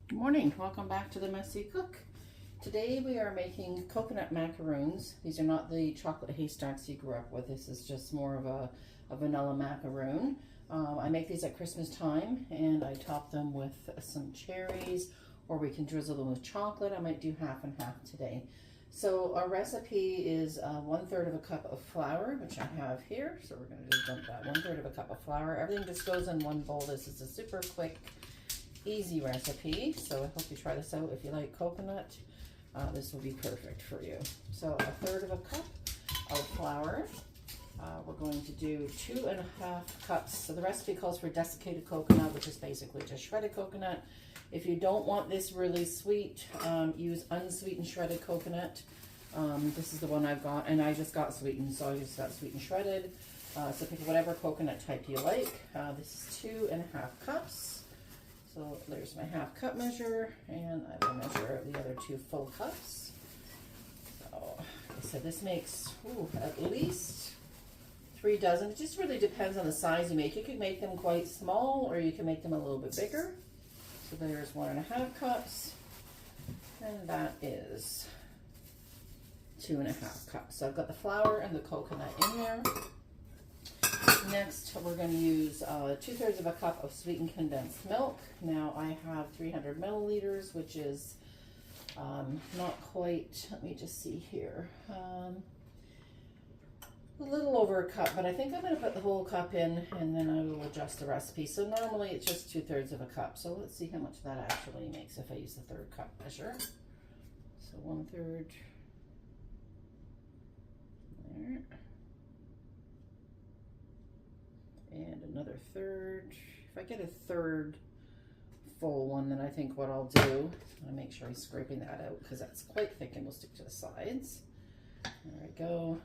Good morning, welcome back to the Messy Cook. Today we are making coconut macaroons. These are not the chocolate haystacks you grew up with. This is just more of a vanilla macaroon. I make these at Christmas time and I top them with some cherries, or we can drizzle them with chocolate. I might do half and half today. So our recipe is 1/3 of a cup of flour, which I have here. So we're going to just dump that 1/3 of a cup of flour. Everything just goes in one bowl. This is a super quick, easy recipe, so I hope you try this out. If you like coconut, this will be perfect for you. So 1/3 of a cup of flour. We're going to do 2.5 cups. So the recipe calls for desiccated coconut, which is basically just shredded coconut. If you don't want this really sweet, use unsweetened shredded coconut. This is the one I've got, and I just got sweetened, so I just got sweetened shredded. So pick whatever coconut type you like. This is 2.5 cups. So there's my half cup measure, and I will measure the other 2 full cups. So, like I said, this makes at least 3 dozen. It just really depends on the size you make. You can make them quite small, or you can make them a little bit bigger. So there's 1.5 cups, and that is 2.5 cups. So I've got the flour and the coconut in there. Next, we're going to use 2/3 of a cup of sweetened condensed milk. Now I have 300 milliliters, which is not quite, let me just see here, a little over a cup, but I think I'm going to put the whole cup in and then I will adjust the recipe. So normally it's just 2/3 of a cup. So let's see how much that actually makes if I use the 1/3 cup measure. So 1/3 there. And another 1/3. If I get a 1/3 full one, then I think what I'll do, I make sure I'm scraping that out because that's quite thick and will stick to the sides. There we go.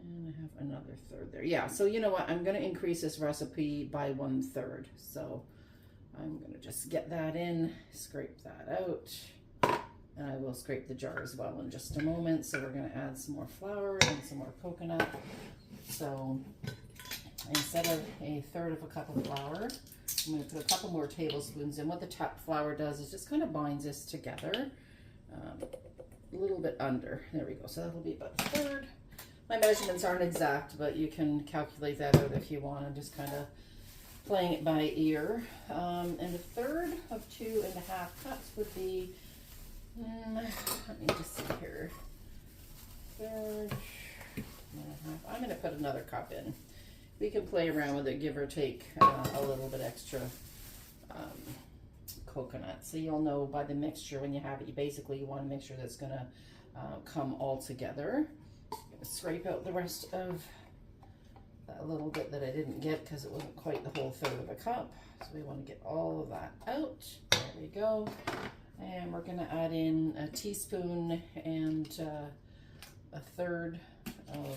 And I have another 1/3 there. Yeah, so you know what? I'm going to increase this recipe by 1/3. So I'm going to just get that in, scrape that out. And I will scrape the jar as well in just a moment. So we're going to add some more flour and some more coconut. So instead of 1/3 of a cup of flour, I'm going to put a couple more tablespoons in. What the top flour does is just kind of binds this together a little bit under. There we go. So that'll be about 1/3. My measurements aren't exact, but you can calculate that out if you want. I'm just kind of playing it by ear. And 1/3 of 2.5 cups would be, let me just see here, 1/3. I'm going to put another cup in. We can play around with it, give or take a little bit extra coconut. So you'll know by the mixture when you have it, you want to make sure that it's going to come all together. I'm going to scrape out the rest of that little bit that I didn't get because it wasn't quite the whole 1/3 of a cup. So we want to get all of that out. There we go. And we're going to add in a teaspoon and 1/3 of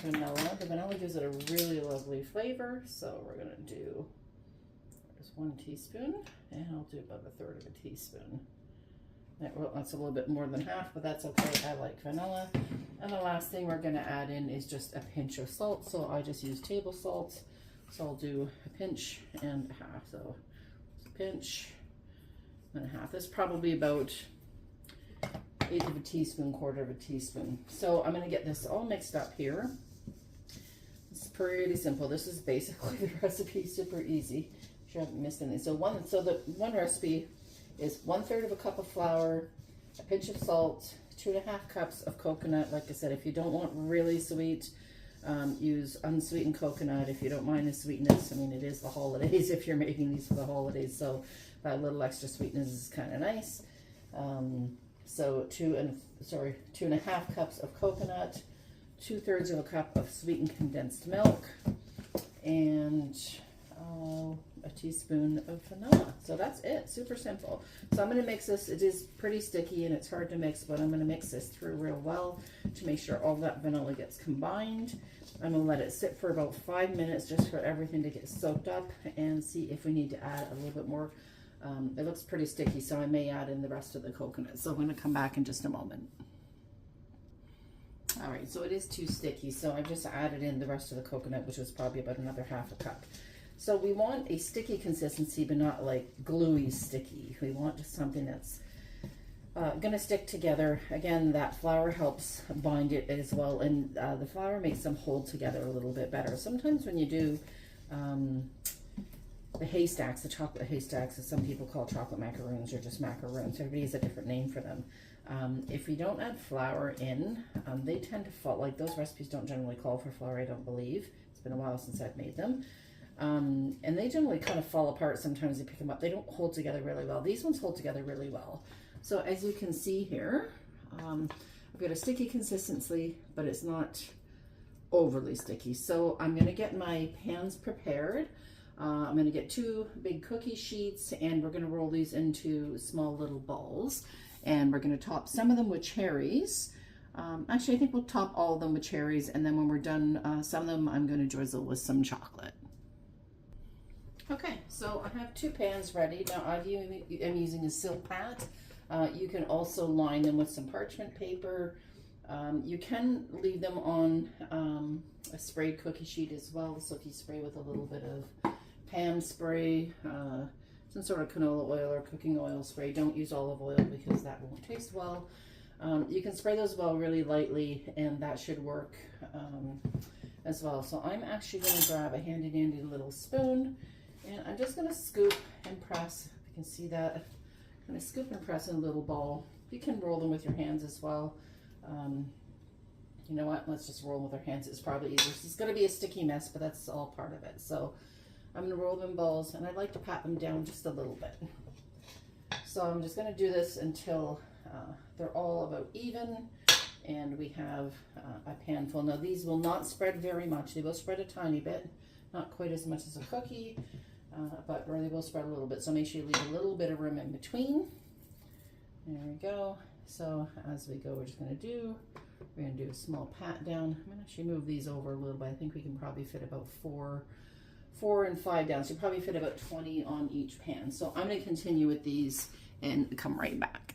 vanilla. The vanilla gives it a really lovely flavor, so we're going to do, there's 1 teaspoon, and I'll do about 1/3 of a teaspoon. That's a little bit more than half, but that's okay. I like vanilla. And the last thing we're going to add in is just a pinch of salt. So I just use table salt. So I'll do a pinch and a half. So a pinch and a half. That's probably about 1/8 of a teaspoon, 1/4 of a teaspoon. So I'm going to get this all mixed up here. It's pretty simple. This is basically the recipe, super easy. If you haven't missed anything. So the one recipe is 1/3 of a cup of flour, a pinch of salt, 2.5 cups of coconut. Like I said, if you don't want really sweet, use unsweetened coconut. If you don't mind the sweetness, I mean, it is the holidays if you're making these for the holidays, so that little extra sweetness is kind of nice. So 2.5 cups of coconut, 2/3 of a cup of sweetened condensed milk, and a teaspoon of vanilla. So that's it, super simple. So I'm going to mix this. It is pretty sticky and it's hard to mix, but I'm going to mix this through real well to make sure all that vanilla gets combined. I'm going to let it sit for about 5 minutes just for everything to get soaked up and see if we need to add a little bit more. It looks pretty sticky, so I may add in the rest of the coconut. So I'm going to come back in just a moment. All right, so it is too sticky, so I've just added in the rest of the coconut, which was probably about another 1/2 cup. So we want a sticky consistency, but not like gluey sticky. We want just something that's gonna stick together. Again, that flour helps bind it as well, and the flour makes them hold together a little bit better. Sometimes when you do the haystacks, the chocolate haystacks, as some people call chocolate macaroons or just macaroons. Everybody has a different name for them. If you don't add flour in, they tend to fall. Like those recipes don't generally call for flour, I don't believe. It's been a while since I've made them. And they generally kind of fall apart sometimes you pick them up. They don't hold together really well. These ones hold together really well. So as you can see here, I've got a sticky consistency, but it's not overly sticky. So I'm gonna get my pans prepared. I'm going to get 2 big cookie sheets, and we're going to roll these into small little balls, and we're going to top some of them with cherries. Actually, I think we'll top all of them with cherries, and then when we're done, some of them I'm going to drizzle with some chocolate. Okay, so I have 2 pans ready. Now I'm using a silk pat. You can also line them with some parchment paper. You can leave them on a sprayed cookie sheet as well. So if you spray with a little bit of Pam spray, some sort of canola oil or cooking oil spray. Don't use olive oil because that won't taste well. You can spray those well really lightly, and that should work as well. So I'm actually going to grab a handy dandy little spoon, and I'm just going to scoop and press. If you can see that, I'm going to scoop and press in a little ball. You can roll them with your hands as well. You know what? Let's just roll them with our hands. It's probably easier. It's going to be a sticky mess, but that's all part of it. So I'm going to roll them in balls, and I like to pat them down just a little bit. So I'm just going to do this until they're all about even, and we have a pan full. Now these will not spread very much. They will spread a tiny bit, not quite as much as a cookie, but they will spread a little bit. So make sure you leave a little bit of room in between. There we go. So as we go, we're going to do a small pat down. I'm going to actually move these over a little bit. I think we can probably fit about 4 and 5 down. So you probably fit about 20 on each pan. So I'm going to continue with these and come right back.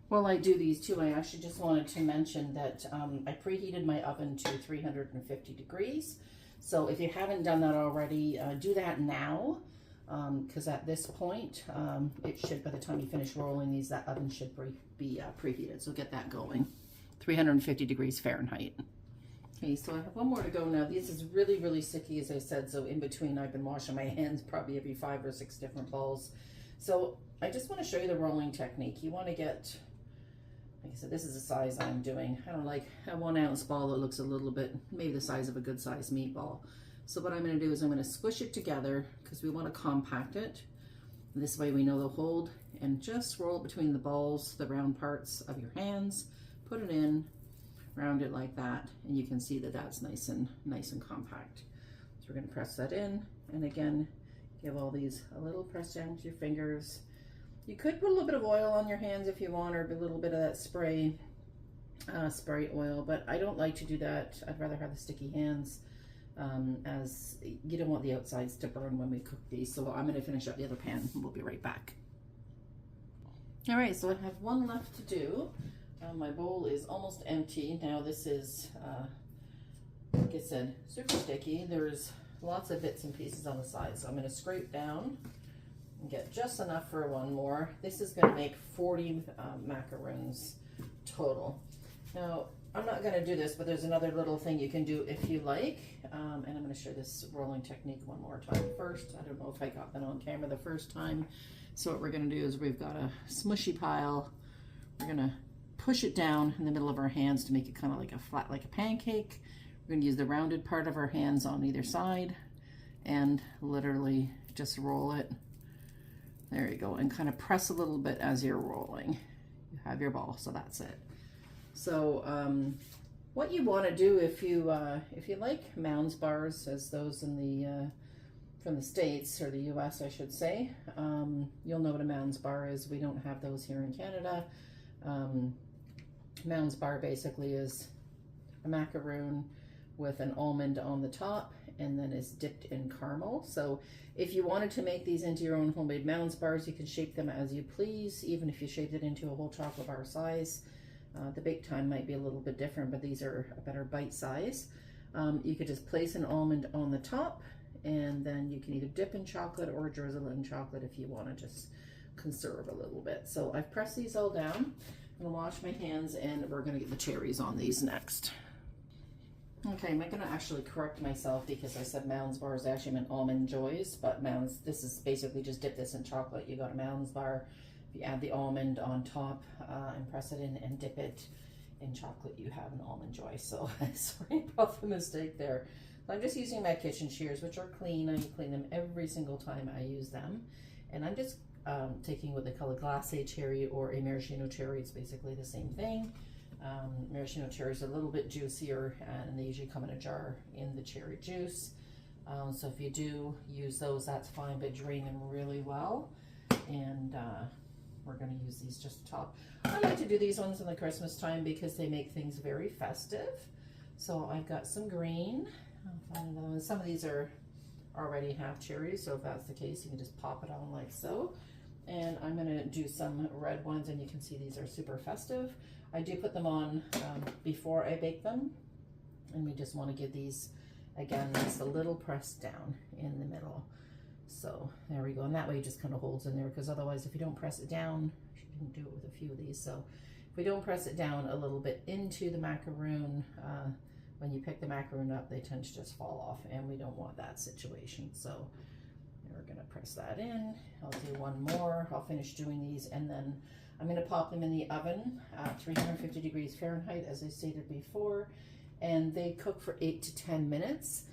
While I do these too, I actually just wanted to mention that I preheated my oven to 350 degrees. So if you haven't done that already, do that now. Because at this point, it should, by the time you finish rolling these, that oven should be preheated. So get that going. 350 degrees Fahrenheit. Okay, so I have 1 more to go now. This is really, really sticky, as I said. So in between, I've been washing my hands probably every 5 or 6 different balls. So I just want to show you the rolling technique. You want to get, like I said, this is the size I'm doing. I don't like a 1 ounce ball that looks a little bit, maybe the size of a good sized meatball. So what I'm going to do is I'm going to squish it together because we want to compact it. This way we know they'll hold, and just roll it between the balls, the round parts of your hands. Put it in, round it like that, and you can see that that's nice and compact. So we're going to press that in, and again, give all these a little press down with your fingers. You could put a little bit of oil on your hands if you want, or a little bit of that spray oil, but I don't like to do that. I'd rather have the sticky hands, as you don't want the outsides to burn when we cook these. So I'm going to finish up the other pan, and we'll be right back. All right, so I have 1 left to do. My bowl is almost empty. Now this is, like I said, super sticky. There's lots of bits and pieces on the side. So I'm going to scrape down and get just enough for 1 more. This is going to make 40 macaroons total. Now, I'm not going to do this, but there's another little thing you can do if you like. And I'm going to show this rolling technique 1 more time first. I don't know if I got that on camera the first time. So what we're going to do is we've got a smushy pile. We're going to push it down in the middle of our hands to make it kind of like a flat, like a pancake. We're going to use the rounded part of our hands on either side and literally just roll it. There you go, and kind of press a little bit as you're rolling. You have your ball, so that's it. So what you want to do if you like mounds bars, as those in the from the States, or the US I should say, you'll know what a mounds bar is. We don't have those here in Canada. Mounds bar basically is a macaroon with an almond on the top, and then is dipped in caramel. So if you wanted to make these into your own homemade mounds bars, you can shape them as you please, even if you shaped it into a whole chocolate bar size. The bake time might be a little bit different, but these are a better bite size. You could just place an almond on the top and then you can either dip in chocolate or drizzle in chocolate if you want to just conserve a little bit. So I've pressed these all down. I'm gonna wash my hands and we're gonna get the cherries on these next. Okay, I'm gonna actually correct myself because I said Mounds bar is actually meant Almond Joys, but Mounds, this is basically just dip this in chocolate. You got a Mounds bar, if you add the almond on top and press it in and dip it in chocolate, you have an Almond Joy. So sorry about the mistake there. I'm just using my kitchen shears, which are clean. I clean them every single time I use them. And I'm just taking what they call a glacé cherry or a maraschino cherry. It's basically the same thing. Maraschino cherries are a little bit juicier, and they usually come in a jar in the cherry juice. So if you do use those, that's fine, but drain them really well. And we're going to use these just to top. I like to do these ones in the Christmas time because they make things very festive. So I've got some green. I'll find another one. Some of these are already half cherries, so if that's the case, you can just pop it on like so. And I'm going to do some red ones, and you can see these are super festive. I do put them on before I bake them, and we just want to give these, again, just a little press down in the middle. So there we go, and that way it just kind of holds in there, because otherwise if you don't press it down, you can do it with a few of these. So if we don't press it down a little bit into the macaroon, when you pick the macaroon up, they tend to just fall off, and we don't want that situation. So we're gonna press that in. I'll do one more. I'll finish doing these, and then I'm gonna pop them in the oven at 350 degrees Fahrenheit, as I stated before, and they cook for 8 to 10 minutes.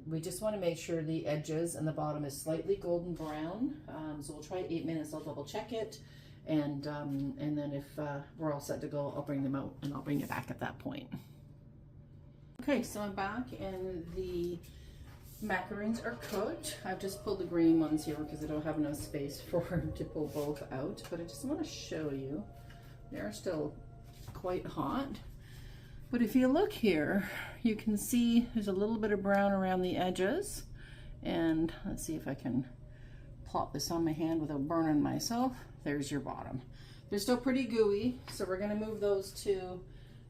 We just wanna make sure the edges and the bottom is slightly golden brown. So we'll try 8 minutes, I'll double check it. And then if we're all set to go, I'll bring them out and I'll bring it back at that point. Okay, so I'm back and the macaroons are cooked. I've just pulled the green ones here because I don't have enough space for to pull both out, but I just want to show you, they're still quite hot. But if you look here, you can see there's a little bit of brown around the edges. And let's see if I can plop this on my hand without burning myself. There's your bottom. They're still pretty gooey, so we're gonna move those to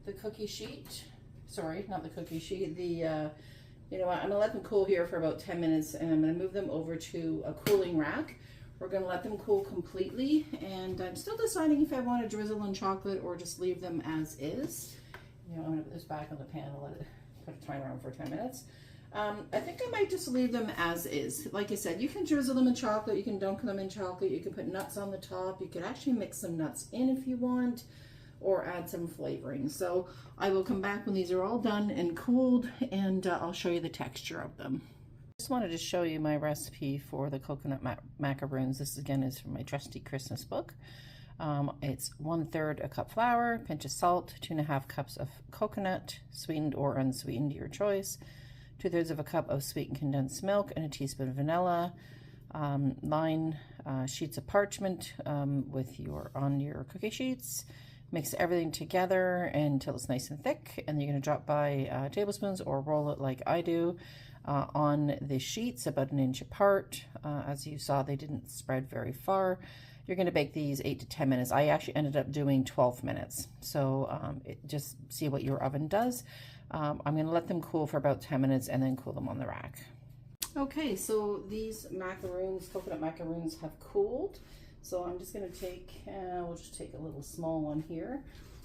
the cookie sheet. Sorry, not the cookie sheet, you know what, I'm gonna let them cool here for about 10 minutes, and I'm gonna move them over to a cooling rack. We're gonna let them cool completely, and I'm still deciding if I want to drizzle in chocolate or just leave them as is. You know, I'm gonna put this back on the pan and let it put a timer on for 10 minutes. I think I might just leave them as is. Like I said, you can drizzle them in chocolate, you can dunk them in chocolate, you can put nuts on the top, you could actually mix some nuts in if you want, or add some flavoring. So I will come back when these are all done and cooled, and I'll show you the texture of them. Just wanted to show you my recipe for the coconut macaroons. This again is from my trusty Christmas book. It's 1/3 a cup flour, pinch of salt, 2.5 cups of coconut, sweetened or unsweetened, your choice, 2/3 of a cup of sweetened condensed milk, and a teaspoon of vanilla. 9 sheets of parchment on your cookie sheets. Mix everything together until it's nice and thick, and you're going to drop by tablespoons or roll it like I do on the sheets about 1 inch apart. As you saw, they didn't spread very far. You're going to bake these 8 to 10 minutes. I actually ended up doing 12 minutes. So just see what your oven does. I'm going to let them cool for about 10 minutes and then cool them on the rack. Okay, so these macaroons, coconut macaroons, have cooled. So I'm just going to take, we'll just take a little small one here.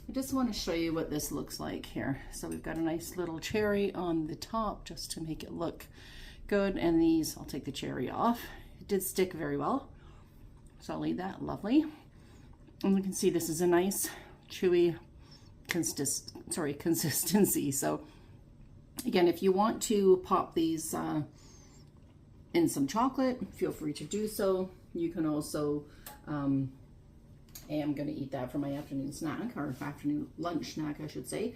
I just want to show you what this looks like here. So we've got a nice little cherry on the top just to make it look good. And these, I'll take the cherry off. It did stick very well. So I'll leave that, lovely. And you can see this is a nice chewy consistency. So again, if you want to pop these in some chocolate, feel free to do so. You can also, I'm going to eat that for my afternoon snack, or afternoon lunch snack, I should say.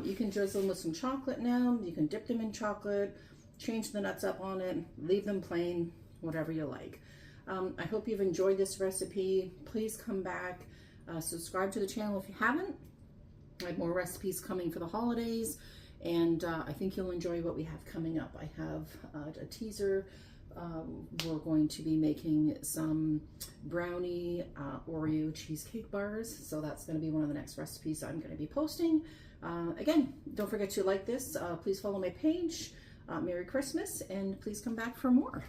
You can drizzle them with some chocolate now. You can dip them in chocolate, change the nuts up on it, leave them plain, whatever you like. I hope you've enjoyed this recipe. Please come back, subscribe to the channel if you haven't. I have more recipes coming for the holidays, and I think you'll enjoy what we have coming up. I have a teaser. We're going to be making some brownie Oreo cheesecake bars, so that's going to be one of the next recipes I'm going to be posting. Again, don't forget to like this. Please follow my page. Merry Christmas, and please come back for more.